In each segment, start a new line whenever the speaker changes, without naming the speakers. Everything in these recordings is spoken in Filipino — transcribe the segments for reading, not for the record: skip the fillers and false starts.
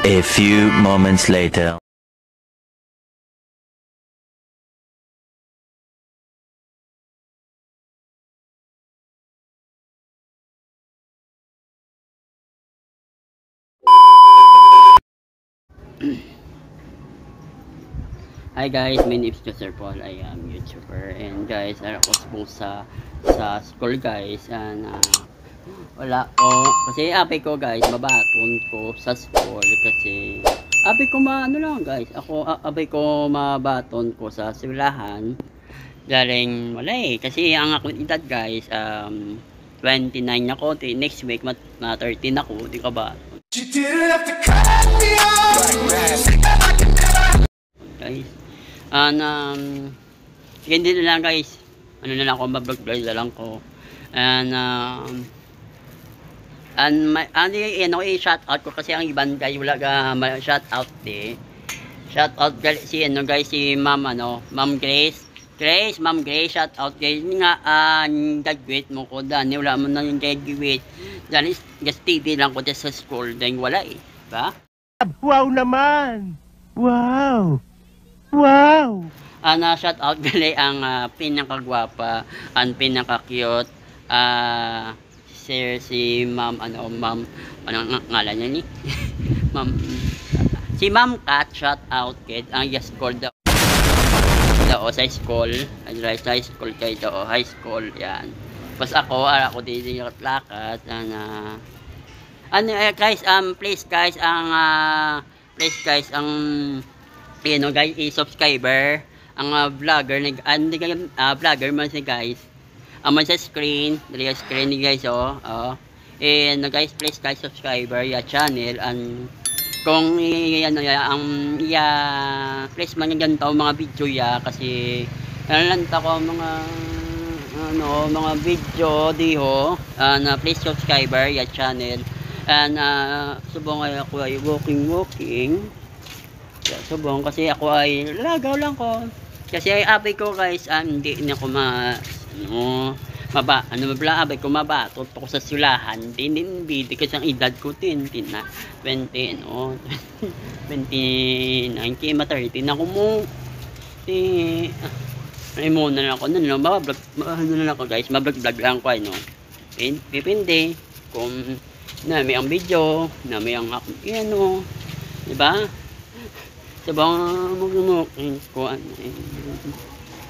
A few moments later.
Hi guys, my name is Joseph Paul. I am YouTuber, and guys, ako po sa school guys, and wala ko kasi api ko guys, mabaton ko sa school kasi api ko ano lang guys, api ko mabaton ko sa silahan galing wala kasi ang akong edad guys 29 ako, next week 13 ako, di ka ba? Guys, hindi na lang guys, ano na lang ako, mablog na lang ko, and i-shout out ko kasi ang ibang guys wala ka shout out shout out si guys, si ma'am ma'am Grace, ma'am Grace, shout out guys nga graduate mo ko dani, wala mo nang graduate dani, gas TV lang ko sa school dahil wala ba?
Wow naman, wow.
Shout out gali ang pinakagwapa, ang pinaka-cute, si ma'am, ma'am, ngalan niya ni? Ma'am, si Ma'am Kat, shout out kid, ang school daw sa school, high school kayo daw, high school, yan. Tapos ako dito yung lakat, guys, please guys, guys, i-subscriber ang vlogger vlogger man si guys man sa screen ni guys and guys, please guys, subscriber ya channel, and kung please man ganito mga video kasi lang ko mga video diho, na please subscriber ya channel, and subong ako ay walking subong kasi ako ay lagaw lang ko kasi abay ko guys, hindi na ako abay ko mabatot ako sa sulahan, din bidi kasi ang edad ko 20 na 20 29 30 na ako mo ay mo na lang ako mablog na lang ako guys, mablog lang ko pipindi kung na may ang video na may ang diba? Sabang magmumukin ko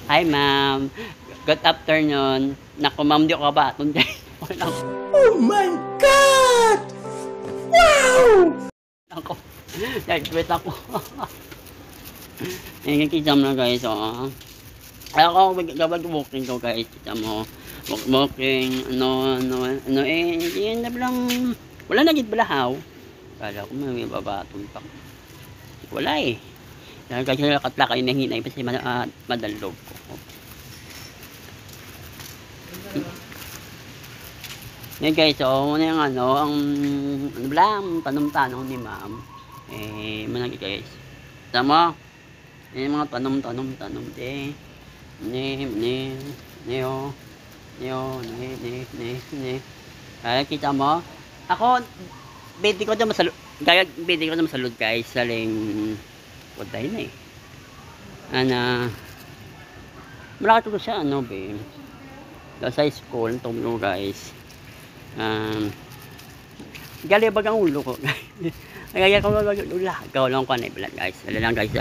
hi ma'am, good afternoon. Naku ma'am, di ako kabaton guys.
Oh my God! Wow!
Ako, nag-quit ako. Nakikita mo na guys, ako gabag-booking ko guys, kita mo booking, hindi na lang, wala na gid balahaw. Kala ko may babaton pa, wala dahil kasi nakatla kayo na hinay kasi madalog ko. Yan guys, muna yung ang tanong-tanong ni ma'am managi guys, tama yung mga tanong ay kita mo ako bedi ko na masalud guys, saling puntahin na malaki ko siya sa school tumlo guys, gali bagang ulo ko kaya ko lagaw lang ko guys, lang guys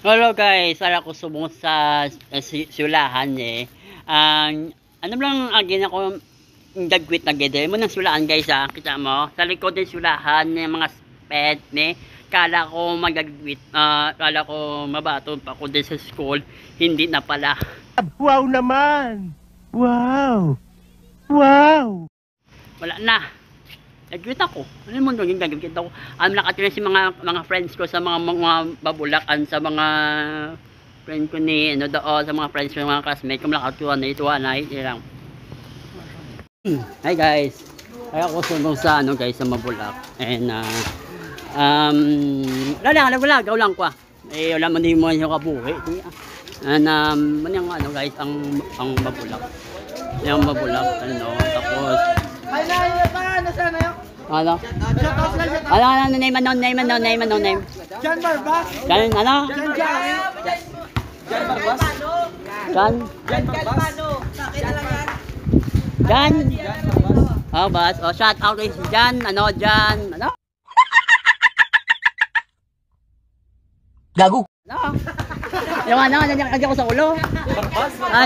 Hello guys, ara ko subong sa sulahan eh. Ano lang agin ako gagwit na gede mo nang sulaan guys kita mo. Sa likod ng sulahan ng mga pet ne. Kala ko magagwit, kala ko mabaton pa ako din sa school, hindi na pala.
Wow naman! Wow! Wow!
Wala na. Nagwit ako. Ano mo doon yung gagawin ako? Nakatira si mga friends ko sa mga babulakan, sa mga friend ko ni ano doon, sa mga friends ko, mga classmates ko, nakatuwa na lang. Hi guys. Kaya ako sumbong sa ano guys sa Mabulak. And wala lang ko. Eh wala man din mo yung kabuhi. And ano guys ang Mabulak. Yung Mabulak ano tapos
Ay na pa nasaan na yun?
ano? Ano name?
John Barbas.
Jan ano?
John Barbas.
Jan Jan Oh, bas. Oh, shout out kay Jan. Ano?
Gago!
Ano? Yung ano, nandiyan ko sa ulo.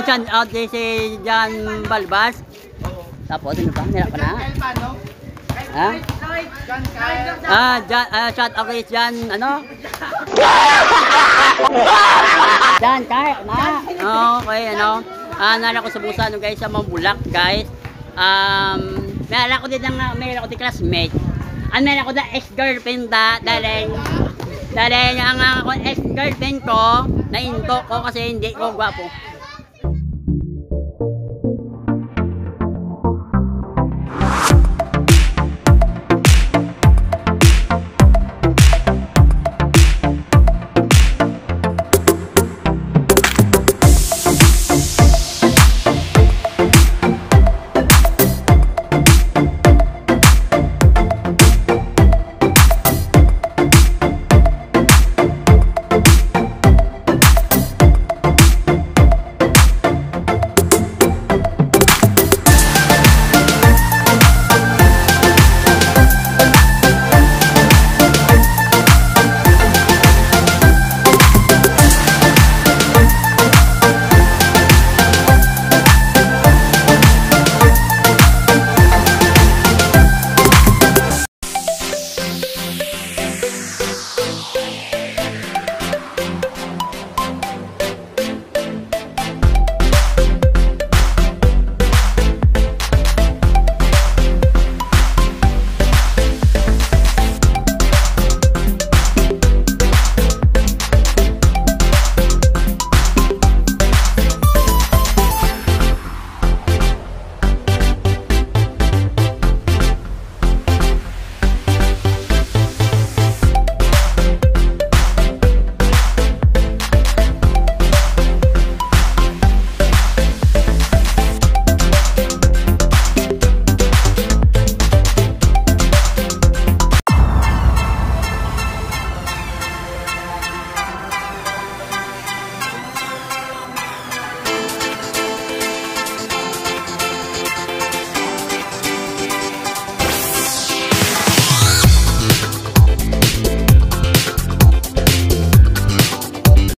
Shout out kay si Jan Balbas. Tapos ano pa? Nila pa na. Ha? Shout out kay Jan, ano? Jan, kaya na. Okay, ano? Nala ko sa busa, ano guys, sa Mabulak, guys. Meron ko din classmate. Meron ko na ex-girlfriend dahil ang ex-girlfriend ko, nainto ko kasi hindi ko gwapo.